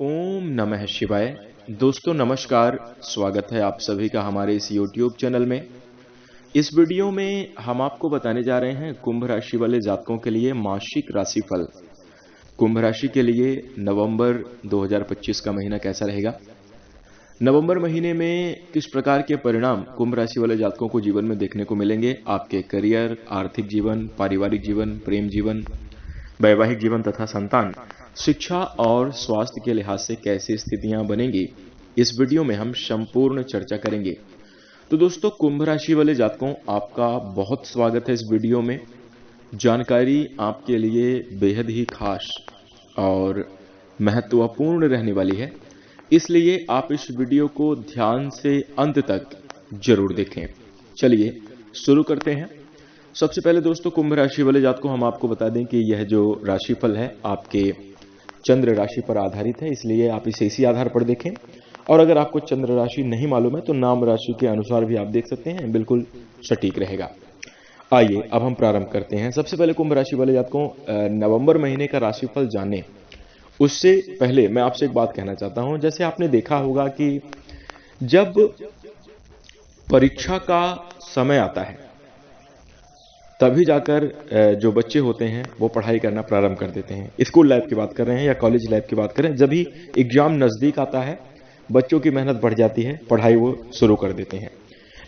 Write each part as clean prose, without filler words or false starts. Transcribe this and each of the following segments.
ओम नमः शिवाय। दोस्तों नमस्कार, स्वागत है आप सभी का हमारे इस YouTube चैनल में। इस वीडियो में हम आपको बताने जा रहे हैं कुंभ राशि वाले जातकों के लिए मासिक राशिफल। कुंभ राशि के लिए नवंबर 2025 का महीना कैसा रहेगा, नवंबर महीने में किस प्रकार के परिणाम कुंभ राशि वाले जातकों को जीवन में देखने को मिलेंगे, आपके करियर, आर्थिक जीवन, पारिवारिक जीवन, प्रेम जीवन, वैवाहिक जीवन तथा संतान, शिक्षा और स्वास्थ्य के लिहाज से कैसी स्थितियां बनेंगी, इस वीडियो में हम संपूर्ण चर्चा करेंगे। तो दोस्तों कुंभ राशि वाले जातकों, आपका बहुत स्वागत है इस वीडियो में। जानकारी आपके लिए बेहद ही खास और महत्वपूर्ण रहने वाली है, इसलिए आप इस वीडियो को ध्यान से अंत तक जरूर देखें। चलिए शुरू करते हैं। सबसे पहले दोस्तों कुंभ राशि वाले जातकों, हम आपको बता दें कि यह जो राशिफल है आपके चंद्र राशि पर आधारित है, इसलिए आप इसे इसी आधार पर देखें। और अगर आपको चंद्र राशि नहीं मालूम है तो नाम राशि के अनुसार भी आप देख सकते हैं, बिल्कुल सटीक रहेगा। आइए अब हम प्रारंभ करते हैं। सबसे पहले कुंभ राशि वाले जातकों, नवंबर महीने का राशिफल जाने उससे पहले मैं आपसे एक बात कहना चाहता हूं। जैसे आपने देखा होगा कि जब परीक्षा का समय आता है तभी जाकर जो बच्चे होते हैं वो पढ़ाई करना प्रारंभ कर देते हैं। स्कूल लाइफ की बात कर रहे हैं या कॉलेज लाइफ की बात करें, जब भी एग्जाम नजदीक आता है बच्चों की मेहनत बढ़ जाती है, पढ़ाई वो शुरू कर देते हैं।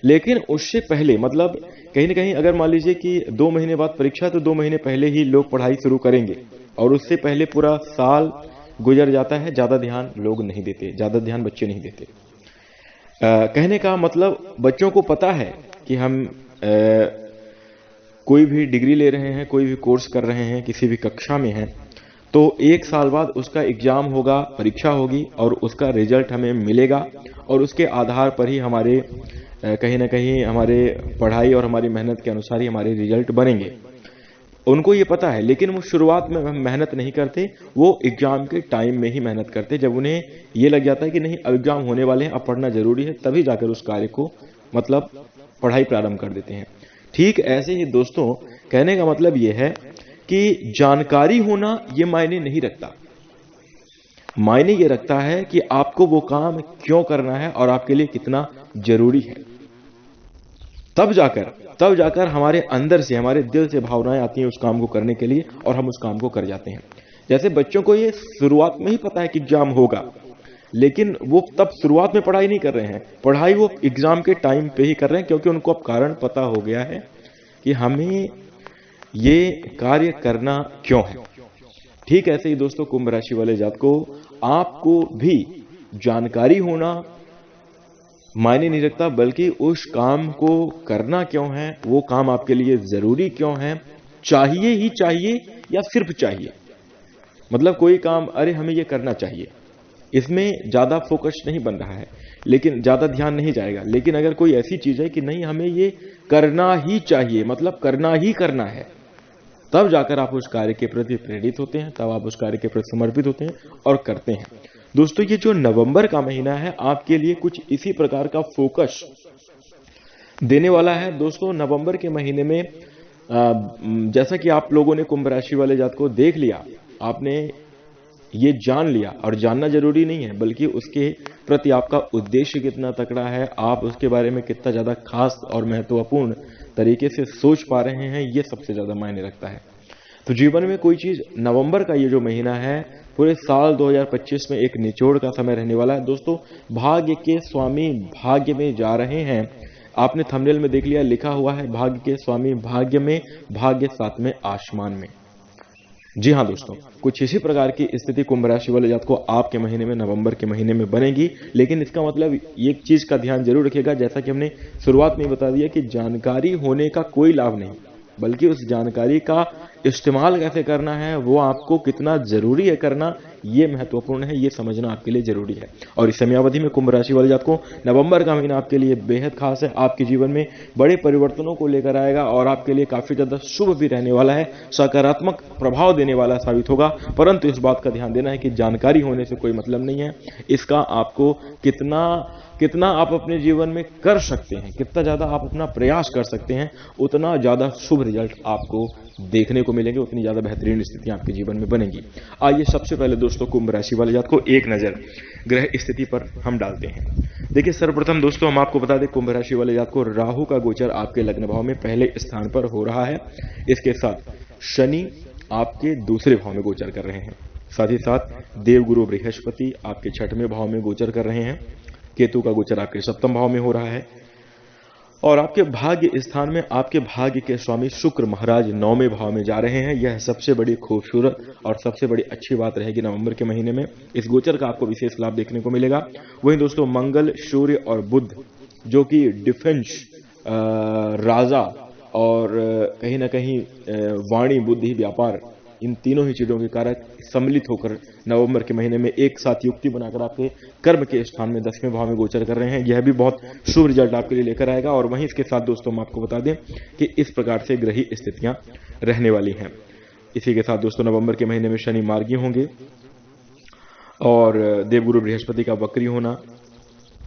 लेकिन उससे पहले मतलब कहीं ना कहीं अगर मान लीजिए कि 2 महीने बाद परीक्षा, तो 2 महीने पहले ही लोग पढ़ाई शुरू करेंगे और उससे पहले पूरा साल गुजर जाता है। ज्यादा ध्यान लोग नहीं देते, ज्यादा ध्यान बच्चे नहीं देते। कहने का मतलब बच्चों को पता है कि हम कोई भी डिग्री ले रहे हैं, कोई भी कोर्स कर रहे हैं, किसी भी कक्षा में हैं, तो 1 साल बाद उसका एग्जाम होगा, परीक्षा होगी और उसका रिजल्ट हमें मिलेगा और उसके आधार पर ही हमारे कहीं ना कहीं हमारे पढ़ाई और हमारी मेहनत के अनुसार ही हमारे रिजल्ट बनेंगे। उनको ये पता है, लेकिन वो शुरुआत में मेहनत नहीं करते, वो एग्जाम के टाइम में ही मेहनत करते। जब उन्हें ये लग जाता है कि नहीं अब एग्जाम होने वाले हैं, अब पढ़ना जरूरी है, तभी जाकर उस कार्य को मतलब पढ़ाई प्रारंभ कर देते हैं। ठीक ऐसे ही दोस्तों कहने का मतलब यह है कि जानकारी होना ये मायने नहीं रखता। मायने ये रखता है कि आपको वो काम क्यों करना है और आपके लिए कितना जरूरी है। तब जाकर हमारे अंदर से, हमारे दिल से भावनाएं आती हैं उस काम को करने के लिए और हम उस काम को कर जाते हैं। जैसे बच्चों को ये शुरुआत में ही पता है कि एग्जाम होगा, लेकिन वो तब शुरुआत में पढ़ाई नहीं कर रहे हैं, पढ़ाई वो एग्जाम के टाइम पे ही कर रहे हैं, क्योंकि उनको अब कारण पता हो गया है कि हमें ये कार्य करना क्यों है। ठीक ऐसे ही दोस्तों कुंभ राशि वाले जातकों, आपको भी जानकारी होना मायने नहीं रखता, बल्कि उस काम को करना क्यों है, वो काम आपके लिए जरूरी क्यों है, चाहिए ही चाहिए या सिर्फ चाहिए। मतलब कोई काम अरे हमें ये करना चाहिए, इसमें ज्यादा फोकस नहीं बन रहा है, लेकिन ज्यादा ध्यान नहीं जाएगा। लेकिन अगर कोई ऐसी चीज है कि नहीं हमें ये करना ही चाहिए, मतलब करना ही करना है, तब जाकर आप उस कार्य के प्रति प्रेरित होते हैं, तब आप उस कार्य के प्रति समर्पित होते हैं और करते हैं। दोस्तों ये जो नवंबर का महीना है आपके लिए कुछ इसी प्रकार का फोकस देने वाला है। दोस्तों नवंबर के महीने में जैसा कि आप लोगों ने कुंभ राशि वाले जात को देख लिया, आपने ये जान लिया, और जानना जरूरी नहीं है बल्कि उसके प्रति आपका उद्देश्य कितना तकड़ा है, आप उसके बारे में कितना ज्यादा खास और महत्वपूर्ण तरीके से सोच पा रहे हैं, ये सबसे ज्यादा मायने रखता है। तो जीवन में कोई चीज, नवंबर का ये जो महीना है पूरे साल 2025 में एक निचोड़ का समय रहने वाला है। दोस्तों भाग्य के स्वामी भाग्य में जा रहे हैं। आपने थंबनेल में देख लिया, लिखा हुआ है भाग्य के स्वामी भाग्य में, भाग्य 7वें आसमान में। जी हाँ दोस्तों, कुछ इसी प्रकार की स्थिति कुंभ राशि वाले जातकों को आपके महीने में, नवंबर के महीने में बनेगी। लेकिन इसका मतलब एक चीज का ध्यान जरूर रखिएगा, जैसा कि हमने शुरुआत में बता दिया कि जानकारी होने का कोई लाभ नहीं, बल्कि उस जानकारी का इस्तेमाल कैसे करना है, वो आपको कितना जरूरी है करना, ये महत्वपूर्ण है, ये समझना आपके लिए जरूरी है। और इस समयावधि में कुंभ राशि वाले जातकों नवंबर का महीना आपके लिए बेहद खास है, आपके जीवन में बड़े परिवर्तनों को लेकर आएगा और आपके लिए काफी ज्यादा शुभ भी रहने वाला है, सकारात्मक प्रभाव देने वाला साबित होगा। परंतु इस बात का ध्यान देना है कि जानकारी होने से कोई मतलब नहीं है, इसका आपको कितना आप अपने जीवन में कर सकते हैं, कितना ज्यादा आप अपना प्रयास कर सकते हैं, उतना ज्यादा शुभ रिजल्ट आपको देखने को मिलेंगे, उतनी ज्यादा बेहतरीन स्थितियां आपके जीवन में बनेंगी। आइए सबसे पहले दोस्तों कुंभ राशि वाले जात को एक नजर ग्रह स्थिति पर हम डालते हैं। देखिए सर्वप्रथम दोस्तों हम आपको बता दें, कुंभ राशि वाले जात को राहु का गोचर आपके लग्न भाव में पहले स्थान पर हो रहा है। इसके साथ शनि आपके दूसरे भाव में गोचर कर रहे हैं। साथ ही साथ देवगुरु बृहस्पति आपके छठवें भाव में गोचर कर रहे हैं। केतु का गोचर आपके सप्तम भाव में हो रहा है और आपके भाग्य स्थान में आपके भाग्य के स्वामी शुक्र महाराज 9वें भाव में जा रहे हैं। यह सबसे बड़ी खूबसूरत और सबसे बड़ी अच्छी बात रहेगी नवंबर के महीने में। इस गोचर का आपको विशेष लाभ देखने को मिलेगा। वहीं दोस्तों मंगल, सूर्य और बुध जो कि डिफेंस, राजा और कहीं ना कहीं वाणी, बुद्धि, व्यापार, इन तीनों ही चीजों के कारक सम्मिलित होकर नवंबर के महीने में एक साथ युक्ति बनाकर आपके कर्म के स्थान में 10वें भाव में गोचर कर रहे हैं। यह भी बहुत शुभ रिजल्ट आपके लिए लेकर आएगा। और वहीं इसके साथ दोस्तों हम आपको बता दें कि इस प्रकार से ग्रही स्थितियां रहने वाली हैं। इसी के साथ दोस्तों नवंबर के महीने में शनि मार्गी होंगे और देवगुरु बृहस्पति का वक्री होना,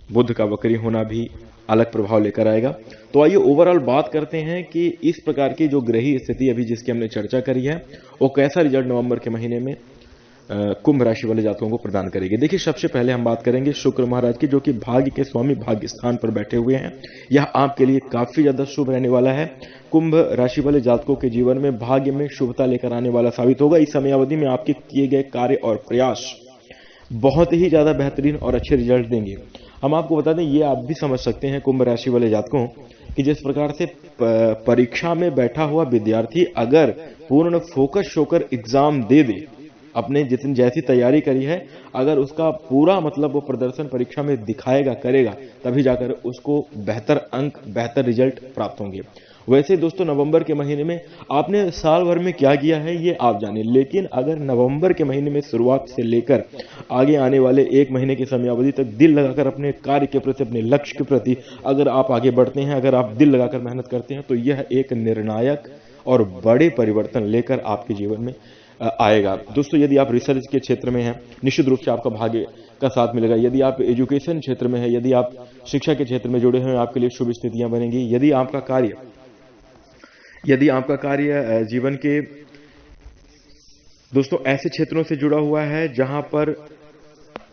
बुध का वक्री होना भी अलग प्रभाव लेकर आएगा। तो आइए ओवरऑल बात करते हैं कि इस प्रकार की जो ग्रही स्थिति अभी जिसकी हमने चर्चा करी है वो कैसा रिजल्ट नवंबर के महीने में कुंभ राशि वाले जातकों को प्रदान करेगी। देखिए सबसे पहले हम बात करेंगे शुक्र महाराज की, जो कि भाग्य के स्वामी भाग्य स्थान पर बैठे हुए हैं। यह आपके लिए काफी ज्यादा शुभ रहने वाला है। कुंभ राशि वाले जातकों के जीवन में भाग्य में शुभता लेकर आने वाला साबित होगा। इस समयावधि में आपके किए गए कार्य और प्रयास बहुत ही ज्यादा बेहतरीन और अच्छे रिजल्ट देंगे। हम आपको बता दें, ये आप भी समझ सकते हैं कुंभ राशि वाले जातकों कि जिस प्रकार से परीक्षा में बैठा हुआ विद्यार्थी अगर पूर्ण फोकस होकर एग्जाम दे दे, अपने जितनी जैसी तैयारी करी है, अगर उसका पूरा मतलब वो प्रदर्शन परीक्षा में दिखाएगा, करेगा, तभी जाकर उसको बेहतर अंक, बेहतर रिजल्ट प्राप्त होंगे। वैसे दोस्तों नवंबर के महीने में आपने साल भर में क्या किया है ये आप जाने, लेकिन अगर नवंबर के महीने में शुरुआत से लेकर आगे आने वाले एक महीने की समयावधि तक दिल लगाकर अपने कार्य के प्रति, अपने लक्ष्य के प्रति अगर आप आगे बढ़ते हैं, अगर आप दिल लगाकर मेहनत करते हैं, तो यह एक निर्णायक और बड़े परिवर्तन लेकर आपके जीवन में आएगा। दोस्तों यदि आप रिसर्च के क्षेत्र में हैं, निश्चित रूप से आपका भाग्य का साथ मिलेगा। यदि आप एजुकेशन क्षेत्र में है, यदि आप शिक्षा के क्षेत्र में जुड़े हैं, आपके लिए शुभ स्थितियां बनेंगी। यदि आपका कार्य जीवन के दोस्तों ऐसे क्षेत्रों से जुड़ा हुआ है जहां पर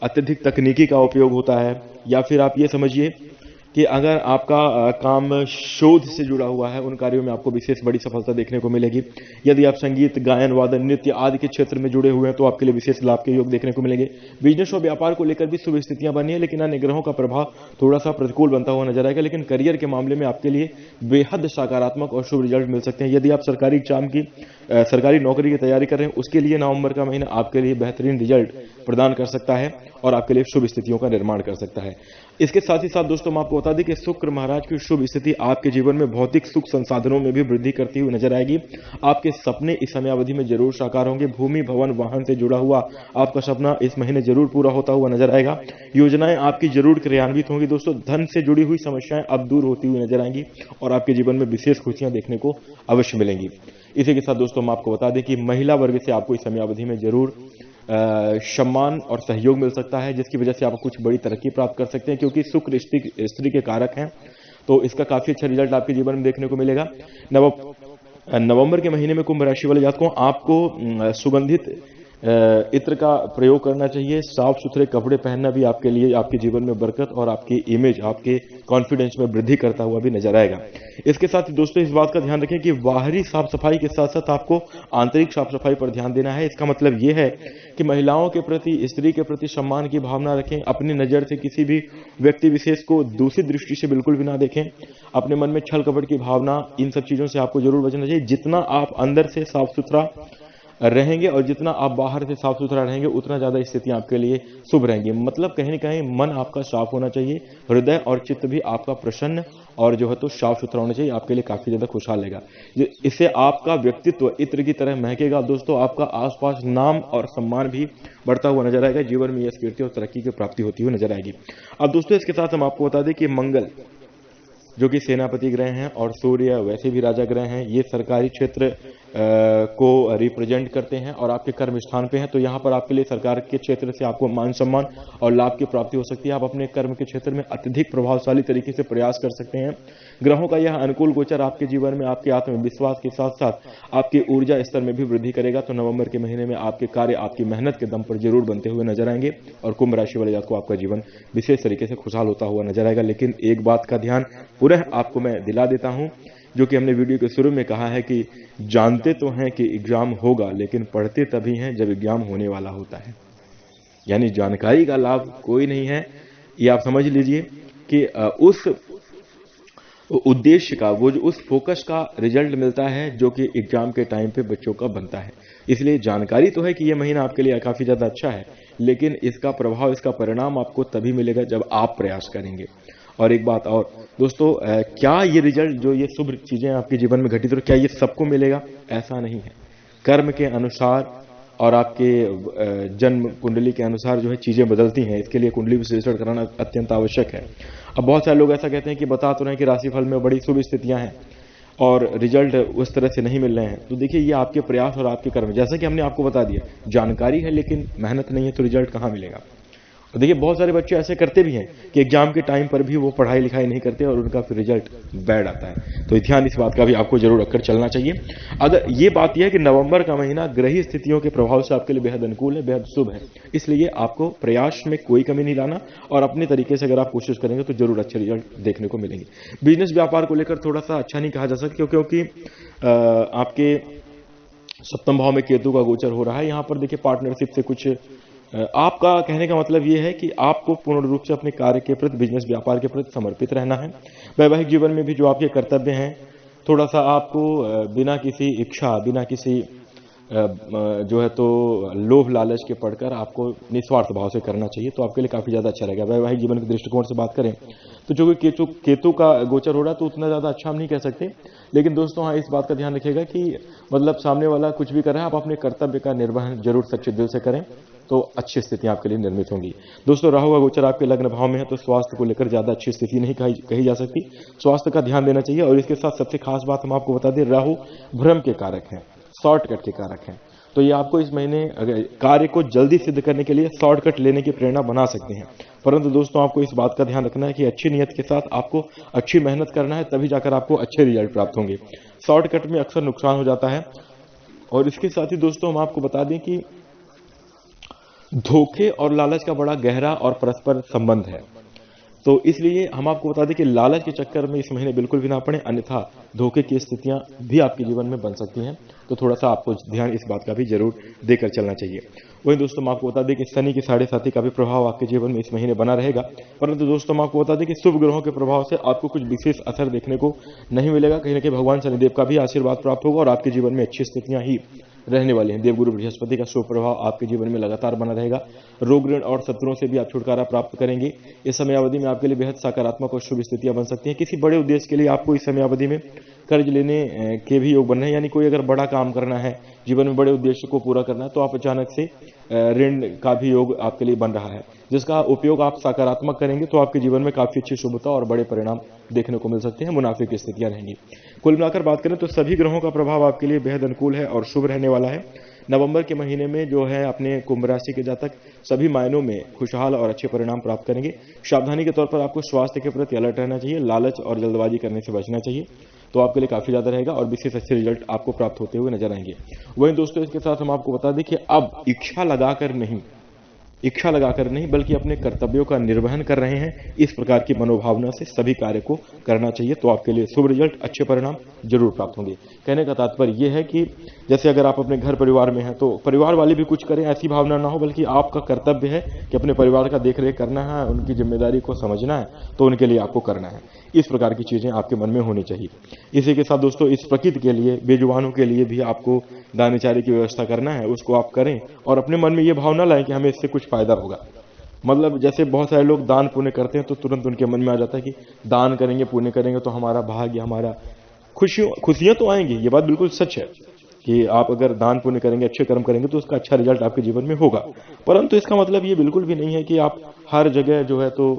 अत्यधिक तकनीकी का उपयोग होता है, या फिर आप ये समझिए कि अगर आपका काम शोध से जुड़ा हुआ है, उन कार्यों में आपको विशेष बड़ी सफलता देखने को मिलेगी। यदि आप संगीत, गायन, वादन, नृत्य आदि के क्षेत्र में जुड़े हुए हैं तो आपके लिए विशेष लाभ के योग देखने को मिलेंगे। बिजनेस और व्यापार को लेकर भी शुभ स्थितियां बनी है, लेकिन अन्य ग्रहों का प्रभाव थोड़ा सा प्रतिकूल बनता हुआ नजर आएगा। लेकिन करियर के मामले में आपके लिए बेहद सकारात्मक और शुभ रिजल्ट मिल सकते हैं। यदि आप सरकारी नौकरी की तैयारी कर रहे हैं, उसके लिए नवंबर का महीना आपके लिए बेहतरीन रिजल्ट प्रदान कर सकता है और आपके लिए शुभ स्थितियों का निर्माण कर सकता है। इसके साथ ही साथ दोस्तों हम आपको बता दें कि शुक्र महाराज की शुभ स्थिति आपके जीवन में भौतिक सुख संसाधनों में भी वृद्धि करती हुई नजर आएगी। आपके सपने इस समयावधि में जरूर साकार होंगे। भूमि, भवन, वाहन से जुड़ा हुआ आपका सपना इस महीने जरूर पूरा होता हुआ नजर आएगा। योजनाएं आपकी जरूर क्रियान्वित होंगी। दोस्तों धन से जुड़ी हुई समस्याएं अब दूर होती हुई नजर आएंगी और आपके जीवन में विशेष खुशियां देखने को अवश्य मिलेंगी। इसी के साथ दोस्तों हम आपको बता दें कि महिला वर्ग से आपको इस समयावधि में जरूर सम्मान और सहयोग मिल सकता है, जिसकी वजह से आप कुछ बड़ी तरक्की प्राप्त कर सकते हैं, क्योंकि शुक्र स्त्री के कारक हैं। तो इसका काफी अच्छा रिजल्ट आपके जीवन में देखने को मिलेगा। नवंबर के महीने में कुंभ राशि वाले जातकों आपको सुगंधित इत्र का प्रयोग करना चाहिए। साफ सुथरे कपड़े पहनना भी आपके लिए आपके जीवन में बरकत और आपकी इमेज, आपके कॉन्फिडेंस में वृद्धि करता हुआ भी नजर आएगा। इसके साथ ही दोस्तों इस बात का ध्यान रखें कि बाहरी साफ सफाई के साथ साथ आपको आंतरिक साफ सफाई पर ध्यान देना है। इसका मतलब यह है कि महिलाओं के प्रति, स्त्री के प्रति सम्मान की भावना रखें। अपनी नजर से किसी भी व्यक्ति विशेष को दूसरी दृष्टि से बिल्कुल भी ना देखें। अपने मन में छल कपट की भावना, इन सब चीजों से आपको जरूर बचना चाहिए। जितना आप अंदर से साफ सुथरा रहेंगे और जितना आप बाहर से साफ सुथरा रहेंगे, उतना ज्यादा स्थितियां आपके लिए शुभ रहेंगी। मतलब कहीं न कहीं मन आपका साफ होना चाहिए, हृदय और चित्त भी आपका प्रसन्न और जो है तो साफ सुथरा होना चाहिए। आपके लिए काफी ज्यादा खुशहाल रहेगा। इससे आपका व्यक्तित्व इत्र की तरह महकेगा। दोस्तों आपका आसपास नाम और सम्मान भी बढ़ता हुआ नजर आएगा। जीवन में यश, कीर्ति और तरक्की की प्राप्ति होती हुई नजर आएगी। अब दोस्तों इसके साथ हम आपको बता दें कि मंगल जो कि सेनापति ग्रह हैं और सूर्य वैसे भी राजा ग्रह हैं, ये सरकारी क्षेत्र को रिप्रेजेंट करते हैं और आपके कर्म स्थान पे हैं, तो यहाँ पर आपके लिए सरकार के क्षेत्र से आपको मान सम्मान और लाभ की प्राप्ति हो सकती है। आप अपने कर्म के क्षेत्र में अत्यधिक प्रभावशाली तरीके से प्रयास कर सकते हैं। ग्रहों का यह अनुकूल गोचर आपके जीवन में आपके आत्मविश्वास के साथ साथ आपकी ऊर्जा स्तर में भी वृद्धि करेगा। तो नवंबर के महीने में आपके कार्य आपकी मेहनत के दम पर जरूर बनते हुए नजर आएंगे और कुंभ राशि वाले जातकों को आपका जीवन विशेष तरीके से खुशहाल होता हुआ नजर आएगा। लेकिन एक बात का ध्यान पुनः आपको मैं दिला देता हूं, जो कि हमने वीडियो के शुरू में कहा है कि जानते तो हैं कि एग्जाम होगा, लेकिन पढ़ते तभी हैं जब एग्जाम होने वाला होता है। यानी जानकारी का लाभ कोई नहीं है, ये आप समझ लीजिए कि उस उद्देश्य का, वो जो उस फोकस का रिजल्ट मिलता है जो कि एग्जाम के टाइम पे बच्चों का बनता है। इसलिए जानकारी तो है कि यह महीना आपके लिए काफी ज्यादा अच्छा है, लेकिन इसका प्रभाव, इसका परिणाम आपको तभी मिलेगा जब आप प्रयास करेंगे। और एक बात और दोस्तों, क्या ये रिजल्ट, जो ये शुभ चीजें आपके जीवन में घटित हो, क्या ये सबको मिलेगा? ऐसा नहीं है। कर्म के अनुसार और आपके जन्म कुंडली के अनुसार जो है चीजें बदलती हैं। इसके लिए कुंडली विश्लेषण कराना अत्यंत आवश्यक है। अब बहुत सारे लोग ऐसा कहते हैं कि बता तो रहे हैं कि राशिफल में बड़ी शुभ स्थितियां हैं और रिजल्ट उस तरह से नहीं मिल रहे हैं। तो देखिए, ये आपके प्रयास और आपके कर्म, जैसा कि हमने आपको बता दिया, जानकारी है लेकिन मेहनत नहीं है, तो रिजल्ट कहां मिलेगा? और देखिए, बहुत सारे बच्चे ऐसे करते भी हैं कि एग्जाम के टाइम पर भी वो पढ़ाई लिखाई नहीं करते और उनका फिर रिजल्ट बैड आता है। तो ध्यान इस बात का भी आपको जरूर रखकर चलना चाहिए। अगर ये बात यह है कि नवंबर का महीना ग्रही स्थितियों के प्रभाव से आपके लिए बेहद अनुकूल है, बेहद शुभ है। इसलिए आपको प्रयास में कोई कमी नहीं लाना और अपने तरीके से अगर आप कोशिश करेंगे तो जरूर अच्छे रिजल्ट देखने को मिलेंगे। बिजनेस व्यापार को लेकर थोड़ा सा अच्छा नहीं कहा जा सकता, क्योंकि आपके सप्तम भाव में केतु का गोचर हो रहा है। यहाँ पर देखिए, पार्टनरशिप से कुछ आपका कहने का मतलब यह है कि आपको पूर्ण रूप से अपने कार्य के प्रति, बिजनेस व्यापार के प्रति समर्पित रहना है। वैवाहिक जीवन में भी जो आपके कर्तव्य हैं, थोड़ा सा आपको बिना किसी इच्छा, बिना किसी जो है तो लोभ लालच के पढ़कर आपको निस्वार्थ भाव से करना चाहिए, तो आपके लिए काफी ज्यादा अच्छा रहेगा। वैवाहिक जीवन के दृष्टिकोण से बात करें तो जो कि केतु का गोचर हो रहा है, तो उतना ज्यादा अच्छा हम नहीं कह सकते। लेकिन दोस्तों, हाँ, इस बात का ध्यान रखिएगा कि मतलब सामने वाला कुछ भी कर रहा है, आप अपने कर्तव्य का निर्वहन जरूर सच्चे दिल से करें, तो अच्छी स्थितियां आपके लिए निर्मित होंगी। दोस्तों, राहु का गोचर आपके लग्न भाव में है, तो स्वास्थ्य को लेकर ज्यादा अच्छी स्थिति नहीं कही जा सकती। स्वास्थ्य का ध्यान देना चाहिए। और इसके साथ सबसे खास बात हम आपको बता दें, राहु भ्रम के कारक हैं, शॉर्टकट के कारक हैं। तो ये आपको इस महीने कार्य को जल्दी सिद्ध करने के लिए शॉर्टकट लेने की प्रेरणा बना सकते हैं। परंतु दोस्तों, आपको इस बात का ध्यान रखना है कि अच्छी नियत के साथ आपको अच्छी मेहनत करना है, तभी जाकर आपको अच्छे रिजल्ट प्राप्त होंगे। शॉर्टकट में अक्सर नुकसान हो जाता है। और इसके साथ ही दोस्तों, हम आपको बता दें कि धोखे और लालच का बड़ा गहरा और परस्पर संबंध है। तो इसलिए हम आपको बता दें कि लालच के चक्कर में इस महीने बिल्कुल भी ना पड़े, अन्यथा धोखे की स्थितियां भी आपके जीवन में बन सकती हैं। तो थोड़ा सा आपको ध्यान इस बात का भी जरूर देकर चलना चाहिए। वहीं दोस्तों, हम आपको बता दें कि शनि की 7.5 का भी प्रभाव आपके जीवन में इस महीने बना रहेगा। परंतु दोस्तों, हम आपको बता दें कि शुभ ग्रहों के प्रभाव से आपको कुछ विशेष असर देखने को नहीं मिलेगा। कहीं ना कहीं भगवान शनिदेव का भी आशीर्वाद प्राप्त होगा और आपके जीवन में अच्छी स्थितियां ही रहने वाली हैं। देवगुरु बृहस्पति का शुभ प्रभाव आपके जीवन में लगातार बना रहेगा। रोग ऋण और शत्रुओं से भी आप छुटकारा प्राप्त करेंगे। इस समयावधि में आपके लिए बेहद सकारात्मक और शुभ स्थितियां बन सकती हैं। किसी बड़े उद्देश्य के लिए आपको इस समयावधि में कर्ज लेने के भी योग बन रहे हैं। यानी कोई अगर बड़ा काम करना है, जीवन में बड़े उद्देश्य को पूरा करना है, तो आप अचानक से ऋण का भी योग आपके लिए बन रहा है, जिसका उपयोग आप सकारात्मक करेंगे तो आपके जीवन में काफी अच्छी शुभता और बड़े परिणाम देखने को मिल सकते हैं। मुनाफे की स्थितियां रहेंगी। कुल मिलाकर बात करें तो सभी ग्रहों का प्रभाव आपके लिए बेहद अनुकूल है और शुभ रहने वाला है। नवंबर के महीने में जो है अपने कुंभ राशि के जातक सभी मायनों में खुशहाल और अच्छे परिणाम प्राप्त करेंगे। सावधानी के तौर पर आपको स्वास्थ्य के प्रति अलर्ट रहना चाहिए। लालच और जल्दबाजी करने से बचना चाहिए, तो आपके लिए काफी ज्यादा रहेगा और विशेष अच्छे रिजल्ट आपको प्राप्त होते हुए नजर आएंगे। वहीं दोस्तों, इसके साथ हम आपको बता दें कि अब इच्छा लगाकर नहीं बल्कि अपने कर्तव्यों का निर्वहन कर रहे हैं। इस प्रकार की मनोभावना से सभी कार्य को करना चाहिए, तो आपके लिए शुभ रिजल्ट, अच्छे परिणाम जरूर प्राप्त होंगे। कहने का तात्पर्य यह है कि जैसे अगर आप अपने घर परिवार में हैं तो परिवार वाले भी कुछ करें, ऐसी भावना ना हो, बल्कि आपका कर्तव्य है कि अपने परिवार का देखरेख करना है, उनकी जिम्मेदारी को समझना है, तो उनके लिए आपको करना है। इस प्रकार की चीजें आपके मन में होनी चाहिए। इसी के साथ दोस्तों, इस प्रकृति के लिए, बेजुबानों के लिए भी आपको दान चारे की व्यवस्था करना है, उसको आप करें और अपने मन में ये भावना लाएं कि हमें इससे कुछ फायदा होगा। मतलब जैसे बहुत सारे लोग दान पुण्य करते हैं तो तुरंत उनके मन में आ जाता है कि दान करेंगे, पुण्य करेंगे तो हमारा भाग्य, हमारा खुशियां तो आएंगी। ये बात बिल्कुल सच है कि आप अगर दान पुण्य करेंगे, अच्छे कर्म करेंगे तो उसका अच्छा रिजल्ट आपके जीवन में होगा। परंतु इसका मतलब ये बिल्कुल भी नहीं है कि आप हर जगह जो है तो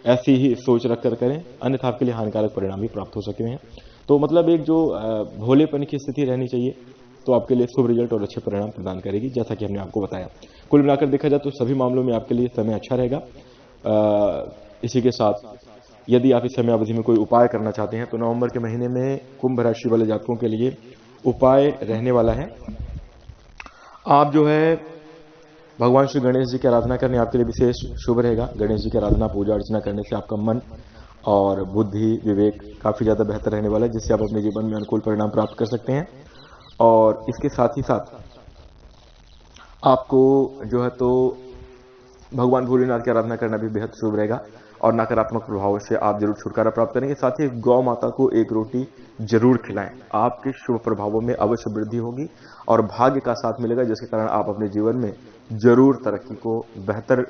ऐसी ही सोच रखकर करें, अन्यथा आपके लिए हानिकारक परिणाम भी प्राप्त हो सकते हैं। तो मतलब एक जो भोलेपन की स्थिति रहनी चाहिए, तो आपके लिए शुभ रिजल्ट और अच्छे परिणाम प्रदान करेगी, जैसा कि हमने आपको बताया। कुल मिलाकर देखा जाए तो सभी मामलों में आपके लिए समय अच्छा रहेगा। इसी के साथ यदि आप इस समय अवधि में कोई उपाय करना चाहते हैं तो नवंबर के महीने में कुंभ राशि वाले जातकों के लिए उपाय रहने वाला है। आप जो है भगवान श्री गणेश जी की आराधना करने आपके लिए विशेष शुभ रहेगा। गणेश जी की आराधना पूजा अर्चना करने से आपका मन और बुद्धि विवेक काफी ज्यादा बेहतर रहने वाला है, जिससे आप अपने जीवन में अनुकूल परिणाम प्राप्त कर सकते हैं। और इसके साथ ही साथ आपको जो है तो भगवान भोलेनाथ की आराधना करना भी बेहद शुभ रहेगा और नकारात्मक प्रभावों से आप जरूर छुटकारा प्राप्त करेंगे। साथ ही गौ माता को एक रोटी जरूर खिलाएं, आपके शुभ प्रभावों में अवश्य वृद्धि होगी और भाग्य का साथ मिलेगा, जिसके कारण आप अपने जीवन में जरूर तरक्की को बेहतर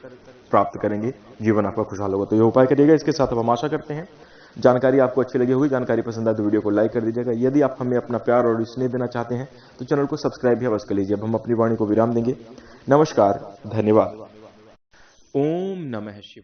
प्राप्त करेंगे, जीवन आपका खुशहाल होगा। तो ये उपाय करिएगा। इसके साथ अब हम आशा करते हैं जानकारी आपको अच्छी लगी होगी। जानकारी पसंद आए तो वीडियो को लाइक कर दीजिएगा। यदि आप हमें अपना प्यार और स्नेह देना चाहते हैं तो चैनल को सब्सक्राइब भी अवश्य कर लीजिए। अब हम अपनी वाणी को विराम देंगे। नमस्कार, धन्यवाद। ओम नमः शिवाय।